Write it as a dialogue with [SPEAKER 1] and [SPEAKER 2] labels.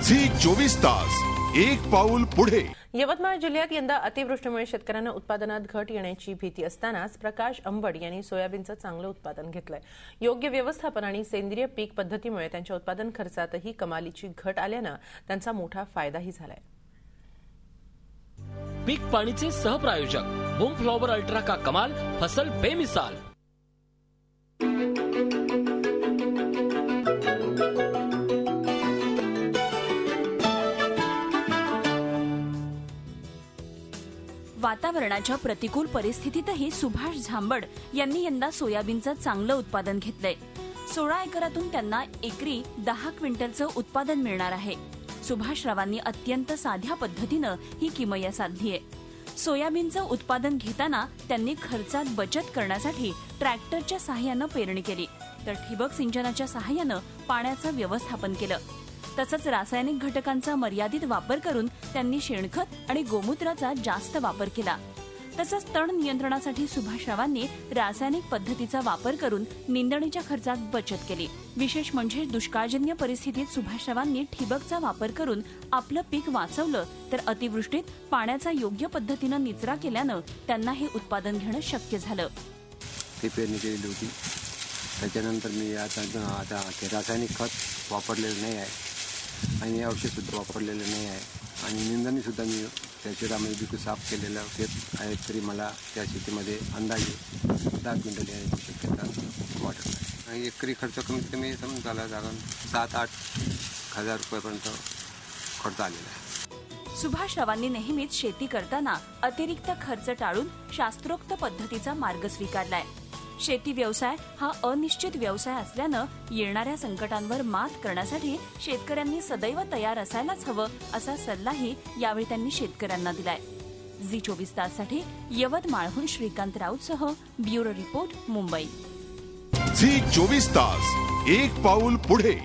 [SPEAKER 1] Zee 24 Taas एक पाऊल पुढे।
[SPEAKER 2] यवतमाळ जिल्ह्यात यंदा अतिवृष्टीमुळे शेतकऱ्यांना उत्पादनात घट येण्याची भीती असतानाच प्रकाश अंबड यांनी सोयाबीनचं चांगलं उत्पादन घेतलंय। योग्य व्यवस्थापन आणि सेंद्रिय पीक पद्धतीमुळे त्यांच्या उत्पादन खर्चातही कमालीची घट आल्यानं त्यांचा मोठा फायदाही झालाय।
[SPEAKER 3] पीक पाणीचे सहप्रायोजक बूम फ्लॉवर अल्ट्रा का कमाल, फसल बेमिसाल।
[SPEAKER 4] वातावरणाच्या प्रतिकूल परिस्थितीतही सुभाष झांबड यांनी यंदा सोयाबीनचं चांगलं उत्पादन घेतलंय। 16 एकरातून त्यांना एकरी 10 क्विंटलचं उत्पादन मिळणार आहे। सुभाषरावांनी अत्यंत साध्या पद्धतीनं ही किमया साधली आहे। सोयाबीनचं उत्पादन घेताना त्यांनी खर्चात बचत करण्यासाठी ट्रॅक्टरच्या सहाय्यानं पेरणी केली, तर ठिबक सिंचनाच्या सहाय्यानं पाण्याचं व्यवस्थापन केलं। तसंच रासायनिक घटकांचा मर्यादित वापर करून त्यांनी शेणखत आणि गोमूत्राचा जास्त वापर केला। तसंच तण नियंत्रणासाठी सुभाषरावांनी रासायनिक पद्धतीचा वापर करून निंदणीच्या खर्चात बचत केली। विशेष म्हणजे दुष्काळजन्य परिस्थितीत सुभाषरावांनी ठिबकचा वापर करून आपलं पीक वाचवलं, तर अतिवृष्टीत पाण्याचा योग्य पद्धतीनं निचरा केल्यानं त्यांना हे उत्पादन घेणं शक्य झालं।
[SPEAKER 5] ती पेरणी केलेली होती, त्याच्यानंतर मी आता रासायनिक खत वापरलेलं नाही आहे आणि औषध सुद्धा वापरलेलं नाही आहे आणि निंदणी सुद्धा मी त्या शेतामध्ये बिलकुल साफ केलेलं शेत आहे, तरी मला त्या शेतीमध्ये अंदाजे 10 क्विंटल येण्याची शक्यता वाटत आहे। आणि एकरी खर्च कमीत कमी समजा झाला 7-8 हजार रुपयापर्यंत खर्च आलेला आहे।
[SPEAKER 4] सुभाषरावांनी नेहमीच शेती करताना अतिरिक्त खर्च टाळून शास्त्रोक्त पद्धतीचा मार्ग स्वीकारलाय। शेती व्यवसाय हा अनिश्चित व्यवसाय असल्यानं येणाऱ्या संकटांवर मात करण्यासाठी शेतकऱ्यांनी सदैव तयार असायलाच हवं, असा सल्लाही यावेळी त्यांनी शेतकऱ्यांना दिलाय। झी 24 ताससाठी यवतमाळहून श्रीकांत राऊतसह bureau report, Mumbai.
[SPEAKER 1] Zee 24 Taas एक पाऊल पुढे।